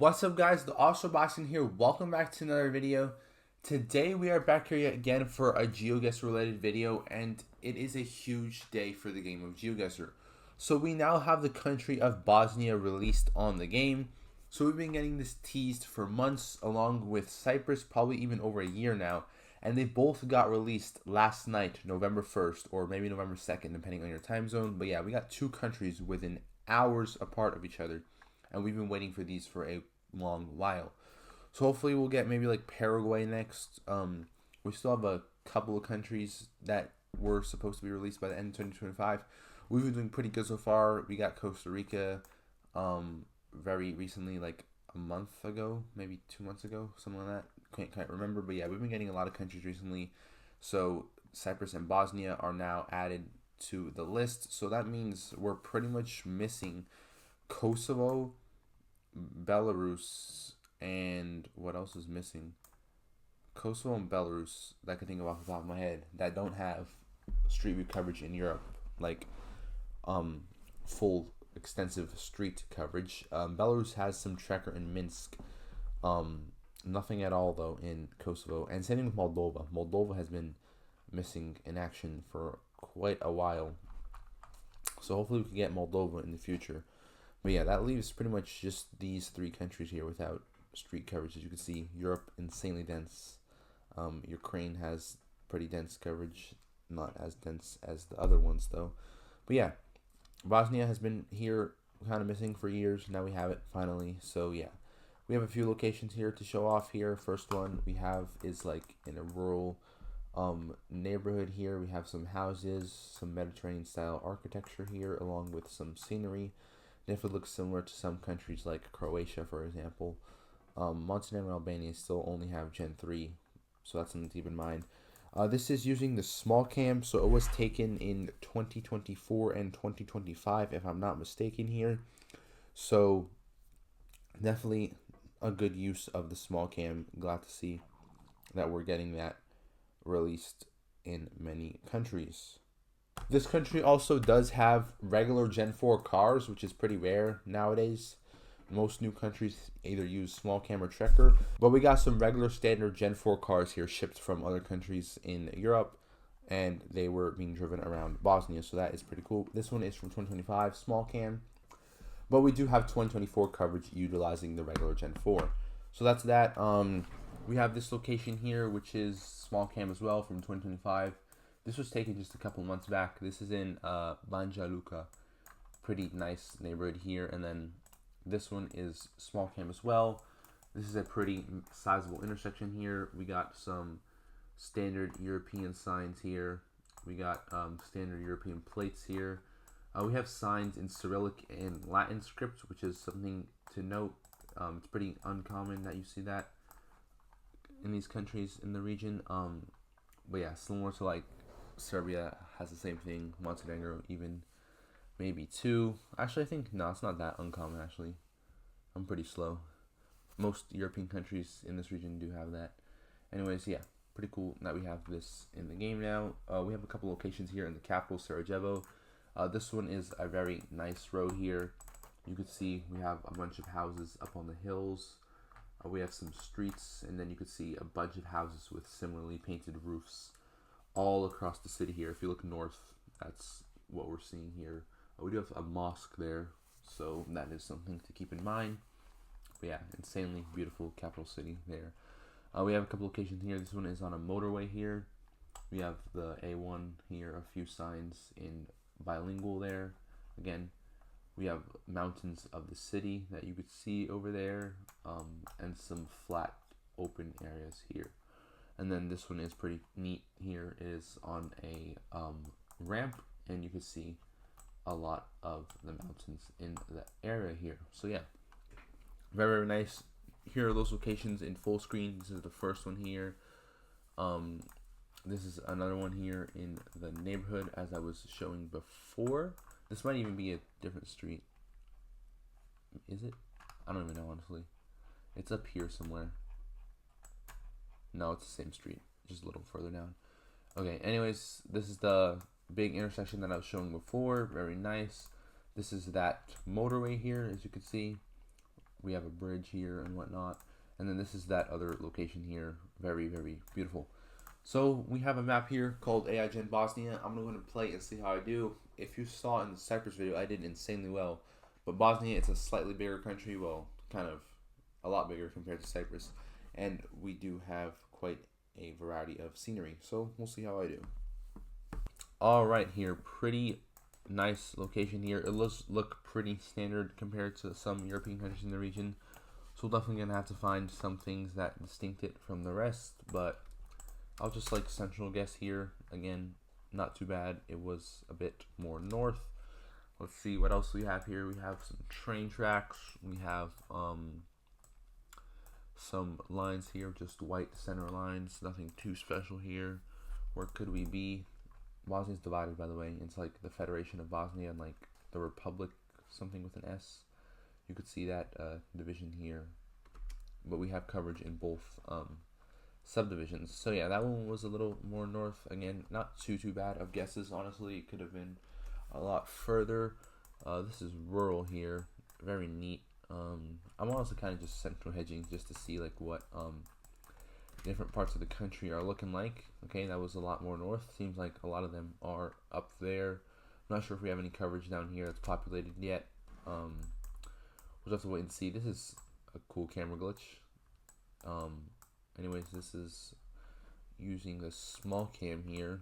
What's up, guys? The Bosnian here. Welcome back to another video. Today we are back here yet again for a GeoGuessr related video, and it is a huge day for the game of GeoGuessr. So we now have the country of Bosnia released on the game. So we've been getting this teased for months, along with Cyprus, probably even over a year now. And they both got released last night, November 1st, or maybe November 2nd, depending on your time zone. But yeah, we got two countries within hours apart of each other. And we've been waiting for these for a long while. So hopefully we'll get maybe like Paraguay next. We still have a couple of countries that were supposed to be released by the end of 2025. We've been doing pretty good so far. We got Costa Rica very recently, like a month ago, maybe 2 months ago, something like that. Can't remember, but yeah, we've been getting a lot of countries recently. So Cyprus and Bosnia are now added to the list. So that means we're pretty much missing Kosovo, Belarus, and what else is missing? Kosovo and Belarus that I can think of off the top of my head that don't have street view coverage in Europe, like full extensive street coverage. Belarus has some tracker in Minsk. Nothing at all though in Kosovo, and same with Moldova. Moldova has been missing in action for quite a while. So hopefully we can get Moldova in the future. But yeah, that leaves pretty much just these three countries here without street coverage. As you can see, Europe, insanely dense. Ukraine has pretty dense coverage, not as dense as the other ones though. But yeah, Bosnia has been here kind of missing for years. Now we have it finally. So yeah, we have a few locations here to show off here. First one we have is like in a rural neighborhood here. We have some houses, some Mediterranean style architecture here, along with some scenery. Definitely looks similar to some countries like Croatia, for example. Montenegro and Albania still only have Gen 3, so that's something to keep in mind. This is using the small cam, so it was taken in 2024 and 2025, if I'm not mistaken here. So definitely a good use of the small cam. Glad to see that we're getting that released in many countries. This country also does have regular Gen 4 cars, which is pretty rare nowadays. Most new countries either use small camera tracker, but we got some regular standard Gen 4 cars here shipped from other countries in Europe, and they were being driven around Bosnia, so that is pretty cool. This one is from 2025, small cam, but we do have 2024 coverage utilizing the regular Gen 4. So that's that. We have this location here, which is small cam as well from 2025. This was taken just a couple months back. This is in Banja Luka. Pretty nice neighborhood here. And then this one is small cam as well. This is a pretty sizable intersection here. We got some standard European signs here. We got standard European plates here. We have signs in Cyrillic and Latin script, which is something to note. It's pretty uncommon that you see that in these countries in the region. But yeah, similar to like Serbia has the same thing. Montenegro even maybe too. Actually, I think no, it's not that uncommon. Actually, I'm pretty slow. Most European countries in this region do have that. Anyways, yeah, pretty cool that we have this in the game now. We have a couple locations here in the capital, Sarajevo. This one is a very nice road here. You can see we have a bunch of houses up on the hills. We have some streets, and then you can see a bunch of houses with similarly painted roofs all across the city here. If you look north, that's what we're seeing here. We do have a mosque there, so that is something to keep in mind. But yeah, insanely beautiful capital city there. We have a couple locations here. This one is on a motorway here. We have the A1 here, a few signs in bilingual there. Again, we have mountains of the city that you could see over there, and some flat open areas here. And then this one is pretty neat here. It is on a ramp, and you can see a lot of the mountains in the area here. So yeah, very, very nice. Here are those locations in full screen. This is the first one here. This is another one here in the neighborhood as I was showing before. This might even be a different street. Is it? I don't even know, honestly. It's up here somewhere. No, it's the same street, just a little further down. Okay, anyways, this is the big intersection that I was showing before. Very nice. This is that motorway here, as you can see. We have a bridge here and whatnot. And then this is that other location here. Very, very beautiful. So we have a map here called AI Gen Bosnia. I'm going to go and play and see how I do. If you saw in the Cyprus video, I did insanely well. But Bosnia, it's a slightly bigger country. Well, kind of a lot bigger compared to Cyprus. And we do have quite a variety of scenery. So we'll see how I do. All right, here. Pretty nice location here. It looks pretty standard compared to some European countries in the region. So we're definitely going to have to find some things that distinct it from the rest. But I'll just like central guess here. Again, not too bad. It was a bit more north. Let's see what else we have here. We have some train tracks. We have some lines here, just white center lines. Nothing too special here. Where could we be? Bosnia's divided, by the way. It's like the Federation of Bosnia and like the Republic, something with an S. You could see that division here. But we have coverage in both subdivisions. So yeah, that one was a little more north. Again, not too bad of guesses. Honestly, it could have been a lot further. This is rural here. Very neat. I'm also kind of just central hedging just to see like what different parts of the country are looking like. Okay, that was a lot more north. Seems like a lot of them are up there. I'm not sure if we have any coverage down here that's populated yet. We'll have to wait and see. This is a cool camera glitch. Anyways, this is using the small cam here.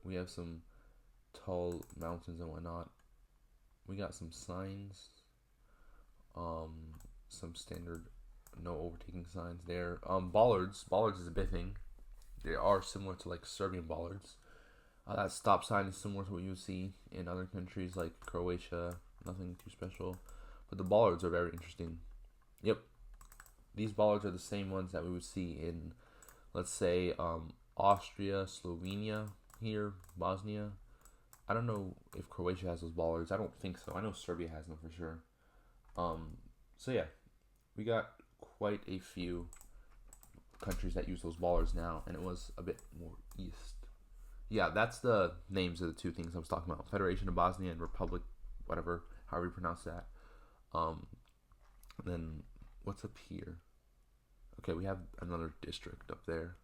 We have some tall mountains and whatnot. We got some signs. Some standard no overtaking signs there. Bollards is a big thing. They are similar to like Serbian bollards. That stop sign is similar to what you would see in other countries like Croatia. Nothing too special, but the bollards are very interesting. Yep, these bollards are the same ones that we would see in, let's say, Austria, Slovenia, here, Bosnia. I don't know if Croatia has those bollards. I don't think so. I know Serbia has them for sure. So yeah, we got quite a few countries that use those bollards now, and it was a bit more east. Yeah, that's the names of the two things I was talking about. Federation of Bosnia and Republic, whatever, however you pronounce that. Then what's up here? Okay, we have another district up there.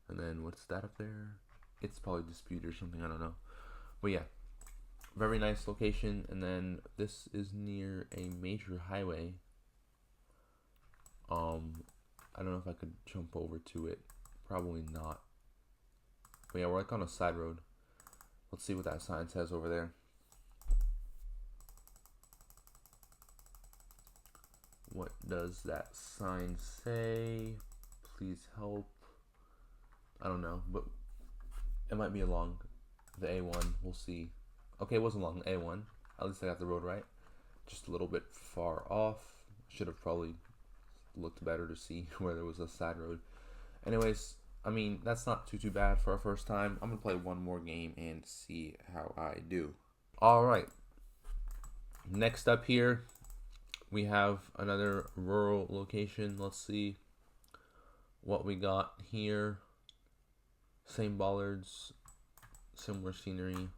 And then what's that up there? It's probably dispute or something, I don't know. But yeah, very nice location. And then this is near a major highway. I don't know if I could jump over to it. Probably not. But yeah, we're like on a side road. Let's see what that sign says over there. What does that sign say? Please help. I don't know, but it might be along the A1. We'll see. Okay, it wasn't along the A1. At least I got the road right. Just a little bit far off. Should have probably looked better to see where there was a side road. Anyways, I mean, that's not too bad for our first time. I'm going to play one more game and see how I do. Alright. Next up here, we have another rural location. Let's see what we got here. Same bollards, similar scenery,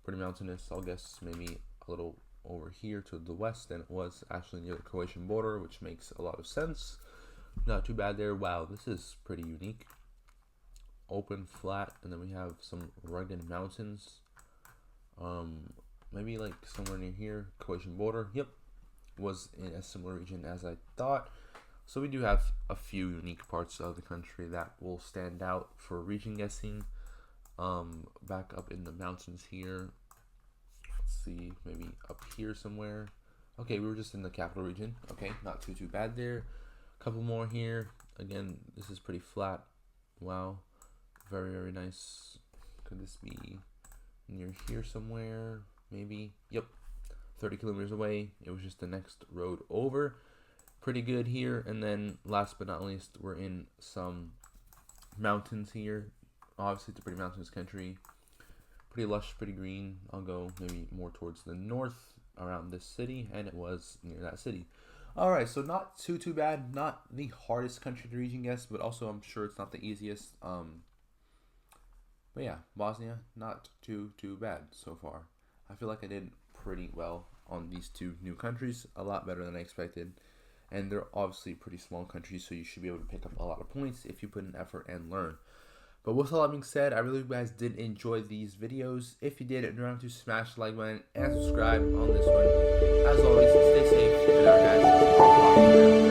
pretty mountainous. I'll guess maybe a little over here to the west than it was actually near the Croatian border, which makes a lot of sense. Not too bad there. Wow, this is pretty unique. Open, flat, and then we have some rugged mountains. Maybe like somewhere near here, Croatian border. Yep, was in a similar region as I thought. So we do have a few unique parts of the country that will stand out for region guessing. Back up in the mountains here. Let's see, maybe up here somewhere. Okay, we were just in the capital region. Okay, not too bad there. Couple more here. Again, this is pretty flat. Wow, very nice. Could this be near here somewhere? Maybe. Yep, 30 kilometers away. It was just the next road over. Pretty good here. And then last but not least, we're in some mountains here. Obviously it's a pretty mountainous country, pretty lush, pretty green. I'll go maybe more towards the north around this city, and it was near that city. Alright, so not too bad. Not the hardest country to region guess, but also I'm sure it's not the easiest. But yeah, Bosnia, not too bad so far. I feel like I did pretty well. on these two new countries. A lot better than I expected. And they're obviously pretty small countries, so you should be able to pick up a lot of points if you put in effort and learn. But with all that being said, I really hope you guys did enjoy these videos. If you did, remember to smash the like button and subscribe on this one. As always, stay safe, and our guys.